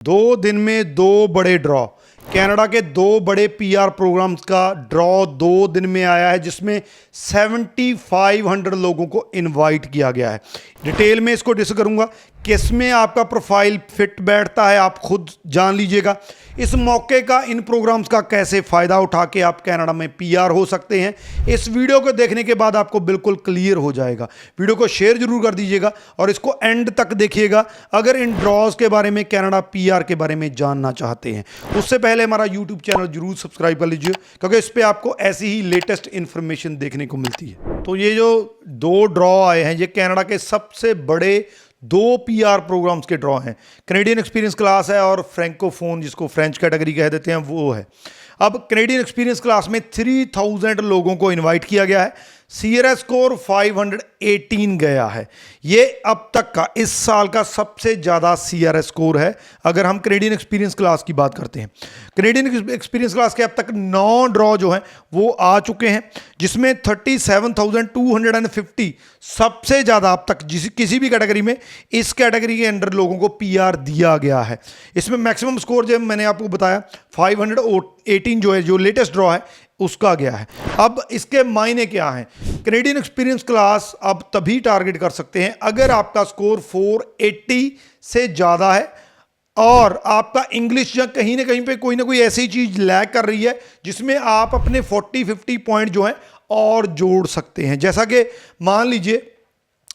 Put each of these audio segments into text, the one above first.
2 दिन में 2 बड़े ड्रॉ। कनाडा के 2 बड़े पीआर प्रोग्राम्स का ड्रॉ 2 दिन में आया है, जिसमें 7500 लोगों को इनवाइट किया गया है। डिटेल में इसको डिस्कस करूंगा, किसमें आपका प्रोफाइल फिट बैठता है आप खुद जान लीजिएगा। इस मौके का, इन प्रोग्राम्स का कैसे फ़ायदा उठा के आप कनाडा में पीआर हो सकते हैं, इस वीडियो को देखने के बाद आपको बिल्कुल क्लियर हो जाएगा। वीडियो को शेयर जरूर कर दीजिएगा और इसको एंड तक देखिएगा अगर इन ड्रॉज के बारे में, कनाडा पीआर के बारे में जानना चाहते हैं। उससे पहले हमारा यूट्यूब चैनल जरूर सब्सक्राइब कर लीजिए, क्योंकि इस पर आपको ऐसी ही लेटेस्ट इंफॉर्मेशन देखने को मिलती है। तो ये जो 2 ड्रॉ आए हैं, ये कनाडा के सबसे बड़े 2 पीआर प्रोग्राम्स के ड्रॉ हैं। कैनेडियन एक्सपीरियंस क्लास है और फ्रैंकोफोन, जिसको फ्रेंच कैटेगरी कह देते हैं, वो है। अब कैनेडियन एक्सपीरियंस क्लास में 3000 लोगों को इनवाइट किया गया है। सीआरएस स्कोर 518 गया है। ये अब तक का, इस साल का सबसे ज़्यादा सीआरएस स्कोर है अगर हम कैनेडियन एक्सपीरियंस क्लास की बात करते हैं। कैनेडियन एक्सपीरियंस क्लास के अब तक 9 ड्रॉ जो हैं वो आ चुके हैं, जिसमें 37,250 सबसे ज़्यादा अब तक किसी भी कैटेगरी में, इस कैटेगरी के अंडर लोगों को पीआर दिया गया है। इसमें मैक्सिमम स्कोर जो मैंने आपको बताया 518 जो है, जो लेटेस्ट ड्रॉ है उसका गया है। अब इसके मायने क्या हैं? कैनेडियन एक्सपीरियंस क्लास अब तभी टारगेट कर सकते हैं अगर आपका स्कोर 480 से ज़्यादा है और आपका इंग्लिश या कहीं ना कहीं पे कोई ना कोई ऐसी चीज़ लैग कर रही है जिसमें आप अपने 40-50 पॉइंट जो हैं और जोड़ सकते हैं। जैसा कि मान लीजिए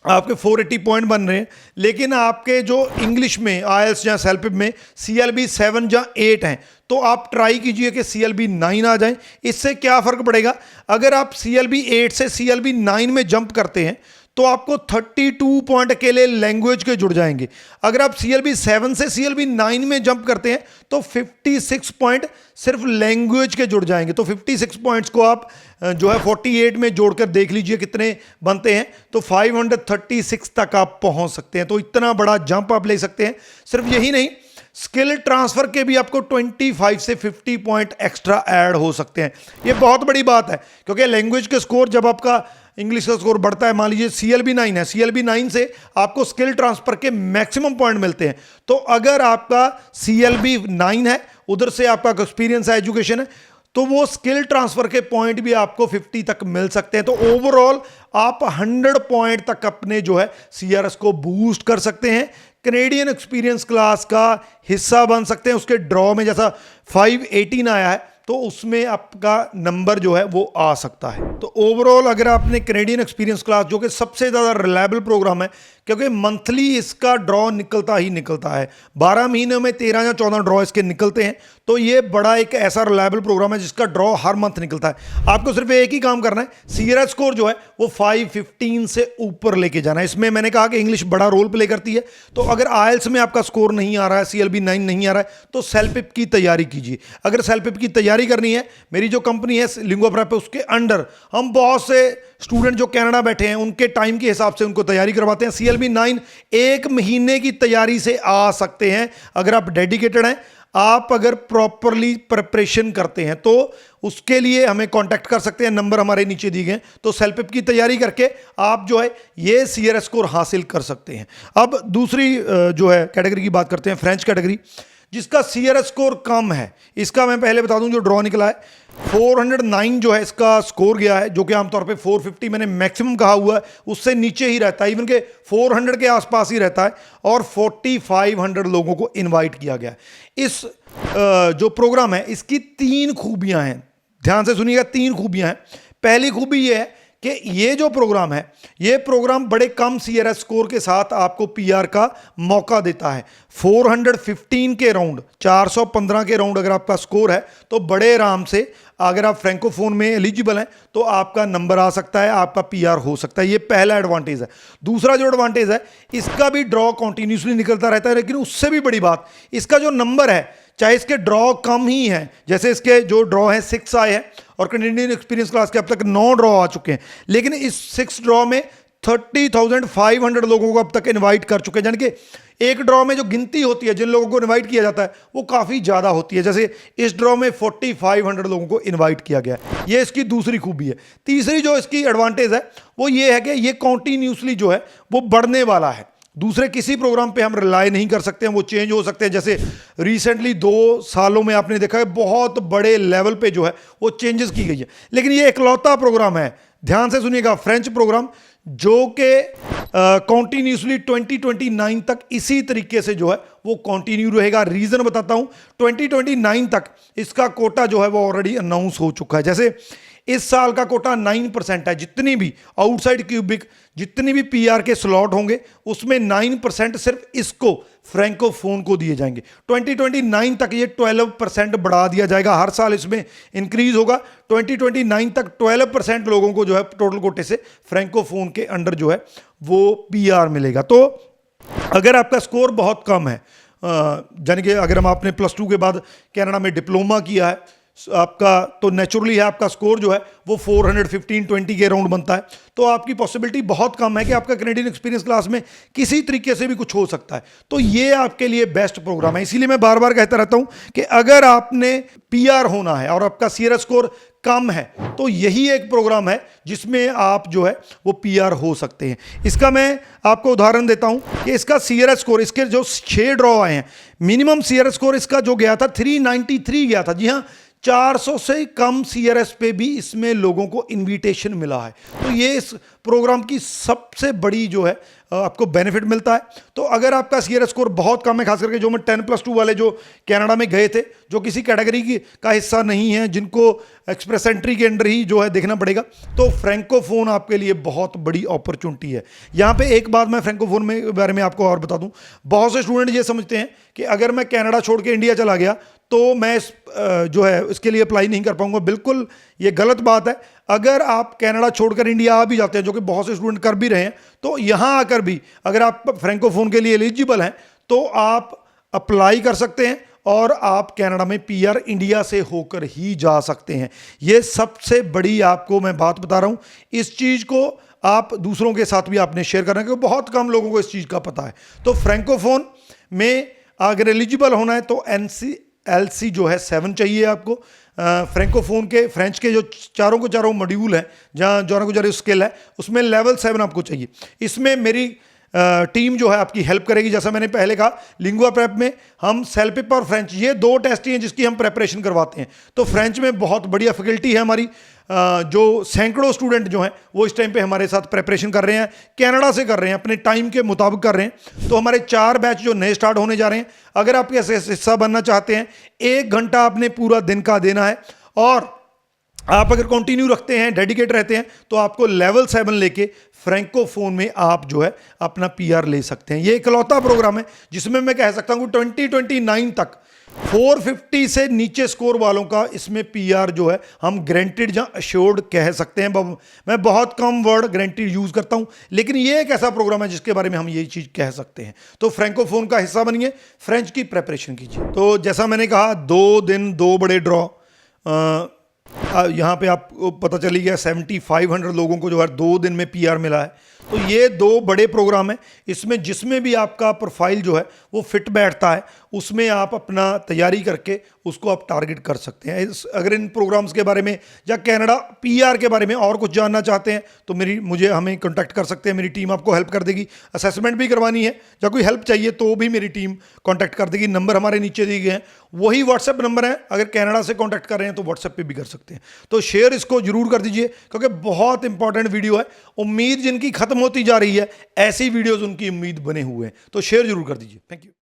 आपके 480 पॉइंट बन रहे हैं, लेकिन आपके जो इंग्लिश में आईएलटीएस या सेल्फ में CLB 7 या 8 हैं, तो आप ट्राई कीजिए कि CLB 9 आ जाएं। इससे क्या फ़र्क पड़ेगा? अगर आप CLB 8 से CLB 9 में जंप करते हैं तो आपको 32 पॉइंट अकेले लैंग्वेज के जुड़ जाएंगे। अगर आप CLB 7 से CLB 9 में जंप करते हैं तो 56 पॉइंट सिर्फ लैंग्वेज के जुड़ जाएंगे। तो 56 पॉइंट्स को आप जो है 48 में जोड़कर देख लीजिए कितने बनते हैं, तो 536 तक आप पहुंच सकते हैं। तो इतना बड़ा जंप आप ले सकते हैं। सिर्फ यही नहीं, स्किल ट्रांसफर के भी आपको 25 से 50 पॉइंट एक्स्ट्रा ऐड हो सकते हैं। ये बहुत बड़ी बात है, क्योंकि लैंग्वेज के स्कोर, जब आपका इंग्लिश का स्कोर बढ़ता है, मान लीजिए CLB 9 है, CLB 9 से आपको स्किल ट्रांसफर के मैक्सिमम पॉइंट मिलते हैं। तो अगर आपका CLB 9 है, उधर से आपका एक्सपीरियंस है, एजुकेशन है, तो वो स्किल ट्रांसफर के पॉइंट भी आपको 50 तक मिल सकते हैं। तो ओवरऑल आप 100 पॉइंट तक अपने जो है CRS को बूस्ट कर सकते हैं, कैनेडियन एक्सपीरियंस क्लास का हिस्सा बन सकते हैं। उसके ड्रॉ में जैसा 518 आया है, तो उसमें आपका नंबर जो है वो आ सकता है। तो ओवरऑल अगर आपने कैनेडियन एक्सपीरियंस क्लास, जो कि सबसे ज़्यादा रिलायबल प्रोग्राम है, क्योंकि मंथली इसका ड्रॉ निकलता ही निकलता है, 12 महीनों में 13 या 14 ड्रॉ इसके निकलते हैं, तो ये बड़ा एक ऐसा रिलायबल प्रोग्राम है जिसका ड्रॉ हर मंथ निकलता है। आपको सिर्फ एक ही काम करना है, CRS स्कोर जो है वो 515 से ऊपर लेके जाना है। इसमें मैंने कहा कि इंग्लिश बड़ा रोल प्ले करती है, तो अगर IELTS में आपका स्कोर नहीं आ रहा है, CLB 9 नहीं आ रहा है, तो सेल्फ-पिप की तैयारी कीजिए। अगर सेल्फ-पिप की तैयारी करनी है, मेरी जो कंपनी है लिंगुआ प्रेप, उसके अंडर हम बहुत से स्टूडेंट जो कनाडा बैठे हैं, उनके टाइम के हिसाब से उनको तैयारी करवाते हैं। CLB 9 1 महीने की तैयारी से आ सकते हैं अगर आप डेडिकेटेड हैं। आप अगर प्रॉपरली प्रिपरेशन करते हैं तो उसके लिए हमें कांटेक्ट कर सकते हैं, नंबर हमारे नीचे दिए गए। तो सेल्फ-पिप की तैयारी करके आप जो है ये CRS स्कोर हासिल कर सकते हैं। अब दूसरी जो है कैटेगरी की बात करते हैं, फ्रेंच कैटेगरी, जिसका CRS स्कोर कम है। इसका मैं पहले बता दूं, जो ड्रॉ निकला है 409 जो है इसका स्कोर गया है, जो कि आमतौर पे 450 मैंने मैक्सिमम कहा हुआ है, उससे नीचे ही रहता है, इवन के 400 के आसपास ही रहता है, और 4500 लोगों को इनवाइट किया गया है। इस जो प्रोग्राम है, इसकी 3 खूबियां हैं, ध्यान से सुनिएगा, 3 खूबियां हैं। पहली खूबी ये है कि ये जो प्रोग्राम है, ये प्रोग्राम बड़े कम CRS स्कोर के साथ आपको पीआर का मौका देता है। 415 के राउंड, 415 के राउंड अगर आपका स्कोर है, तो बड़े आराम से, अगर आप फ्रैंकोफोन में एलिजिबल हैं, तो आपका नंबर आ सकता है, आपका पीआर हो सकता है। ये पहला एडवांटेज है। दूसरा जो एडवांटेज है, इसका भी ड्रॉ कंटिन्यूसली निकलता रहता है, लेकिन उससे भी बड़ी बात, इसका जो नंबर है, चाहे इसके ड्रॉ कम ही है, जैसे इसके जो ड्रॉ हैं 6 आए हैं, और कैनेडियन एक्सपीरियंस क्लास के अब तक 9 ड्रॉ आ चुके हैं, लेकिन इस 6 ड्रॉ में 30,500 लोगों को अब तक इनवाइट कर चुके हैं। यानी कि एक ड्रॉ में जो गिनती होती है, जिन लोगों को इनवाइट किया जाता है, वो काफ़ी ज़्यादा होती है। जैसे इस ड्रॉ में 4500 लोगों को इनवाइट किया गया है। ये इसकी दूसरी खूबी है। तीसरी जो इसकी एडवांटेज है वो ये है कि ये कॉन्टीन्यूसली जो है वो बढ़ने वाला है। दूसरे किसी प्रोग्राम पे हम रिलाय नहीं कर सकते हैं, वो चेंज हो सकते हैं। जैसे रिसेंटली 2 सालों में आपने देखा है बहुत बड़े लेवल पे जो है वो चेंजेस की गई है, लेकिन ये इकलौता प्रोग्राम है, ध्यान से सुनिएगा, फ्रेंच प्रोग्राम जो कि कॉन्टिन्यूसली 2029 तक इसी तरीके से जो है वो कंटिन्यू रहेगा। रीजन बताता हूं, 2029 तक इसका कोटा जो है वो ऑलरेडी अनाउंस हो चुका है। जैसे इस साल का कोटा 9% है, जितनी भी आउटसाइड क्यूबिक जितनी भी पीआर के स्लॉट होंगे उसमें 9% सिर्फ इसको फ्रैंकोफोन को दिए जाएंगे। 2029 तक ये 12% बढ़ा दिया जाएगा, हर साल इसमें इंक्रीज होगा। 2029 तक 12% लोगों को जो है टोटल कोटे से फ्रैंकोफोन के अंडर जो है वो पीआर मिलेगा। तो अगर आपका स्कोर बहुत कम है, यानी कि अगर हम आपने +2 के बाद कनाडा में डिप्लोमा किया है आपका, तो नेचुरली है आपका स्कोर जो है वो 415-20 के अराउंड बनता है, तो आपकी पॉसिबिलिटी बहुत कम है कि आपका कैनेडियन एक्सपीरियंस क्लास में किसी तरीके से भी कुछ हो सकता है। तो ये आपके लिए बेस्ट प्रोग्राम है। इसीलिए मैं बार बार कहता रहता हूं कि अगर आपने पीआर होना है और आपका सीआरएस स्कोर कम है तो यही एक प्रोग्राम है जिसमें आप जो है वो पीआर हो सकते हैं। इसका मैं आपको उदाहरण देता हूं कि इसका सीआरएस स्कोर, इसके जो 6 ड्रॉ आए हैं, मिनिमम सीआरएस स्कोर इसका जो गया था 393 गया था। जी हाँ, 400 से कम सीआरएस पे भी इसमें लोगों को इनविटेशन मिला है। तो ये इस प्रोग्राम की सबसे बड़ी जो है आपको बेनिफिट मिलता है। तो अगर आपका सीआरएस स्कोर बहुत कम है, खास करके जो मैं 10+2 वाले जो कनाडा में गए थे, जो किसी कैटेगरी की का हिस्सा नहीं है, जिनको एक्सप्रेस एंट्री के अंडर ही जो है देखना पड़ेगा, तो फ्रैंकोफोन आपके लिए बहुत बड़ी अपॉर्चुनिटी है। यहाँ पे एक बात मैं फ्रैंकोफोन में बारे में आपको और बता दूं, बहुत से स्टूडेंट ये समझते हैं कि अगर मैं कनाडा छोड़ के इंडिया चला गया तो मैं जो है इसके लिए अप्लाई नहीं कर पाऊंगा। बिल्कुल ये गलत बात है। अगर आप कनाडा छोड़कर इंडिया आ भी जाते हैं, जो कि बहुत से स्टूडेंट कर भी रहे हैं, तो यहां आकर भी अगर आप फ्रैंकोफोन के लिए एलिजिबल हैं तो आप अप्लाई कर सकते हैं और आप कनाडा में पीआर इंडिया से होकर ही जा सकते हैं। ये सबसे बड़ी आपको मैं बात बता रहा हूं। इस चीज को आप दूसरों के साथ भी आपने शेयर करना है, क्योंकि बहुत कम लोगों को इस चीज का पता है। तो फ्रैंकोफोन में अगर एलिजिबल होना है तो LC जो है 7 चाहिए आपको। फ्रैंकोफोन के फ्रेंच के जो चारों को चारों मॉड्यूल है, जहाँ जो जो स्किल है, उसमें लेवल 7 आपको चाहिए। इसमें मेरी टीम जो है आपकी हेल्प करेगी। जैसा मैंने पहले कहा, लिंगुआ प्रेप में हम सेल्पिप और फ्रेंच, ये 2 टेस्ट ही हैं जिसकी हम प्रेपरेशन करवाते हैं। तो फ्रेंच में बहुत बढ़िया फैकल्टी है हमारी, जो सैकड़ों स्टूडेंट जो हैं वो इस टाइम पे हमारे साथ प्रेपरेशन कर रहे हैं, कनाडा से कर रहे हैं, अपने टाइम के मुताबिक कर रहे हैं। तो हमारे 4 बैच जो नए स्टार्ट होने जा रहे हैं, अगर आप ऐसे हिस्सा बनना चाहते हैं, 1 घंटा आपने पूरा दिन का देना है, और आप अगर कंटिन्यू रखते हैं, डेडिकेट रहते हैं, तो आपको लेवल 7 लेके फ्रैंकोफोन में आप जो है अपना पीआर ले सकते हैं। ये इकलौता प्रोग्राम है जिसमें मैं कह सकता हूं 2029 तक 450 से नीचे स्कोर वालों का इसमें पीआर जो है हम गारंटीड या अश्योर्ड कह सकते हैं। मैं बहुत कम वर्ड गारंटीड यूज करता हूं, लेकिन ये एक ऐसा प्रोग्राम है जिसके बारे में हम यही चीज कह सकते हैं। तो फ्रैंकोफोन का हिस्सा बनिए, फ्रेंच की प्रेपरेशन कीजिए। तो जैसा मैंने कहा, 2 दिन 2 बड़े ड्रॉ, यहाँ पे आपको पता चली गया 7500 लोगों को जो है 2 दिन में पीआर मिला है। तो ये 2 बड़े प्रोग्राम हैं। इसमें जिसमें भी आपका प्रोफाइल जो है वो फिट बैठता है, उसमें आप अपना तैयारी करके उसको आप टारगेट कर सकते हैं। अगर इन प्रोग्राम्स के बारे में या कनाडा पीआर के बारे में और कुछ जानना चाहते हैं तो हमें कांटेक्ट कर सकते हैं। मेरी टीम आपको हेल्प कर देगी। असेसमेंट भी करवानी है या कोई हेल्प चाहिए तो भी मेरी टीम कांटेक्ट कर देगी। नंबर हमारे नीचे दिए गए हैं, वही व्हाट्सएप नंबर है। अगर कनाडा से कांटेक्ट कर रहे हैं तो व्हाट्सएप पे भी कर सकते हैं। तो शेयर इसको जरूर कर दीजिए, क्योंकि बहुत इंपॉर्टेंट वीडियो है। उम्मीद जिनकी खत्म होती जा रही है, ऐसी वीडियोस उनकी उम्मीद बने हुए हैं। तो शेयर जरूर कर दीजिए। Thank you.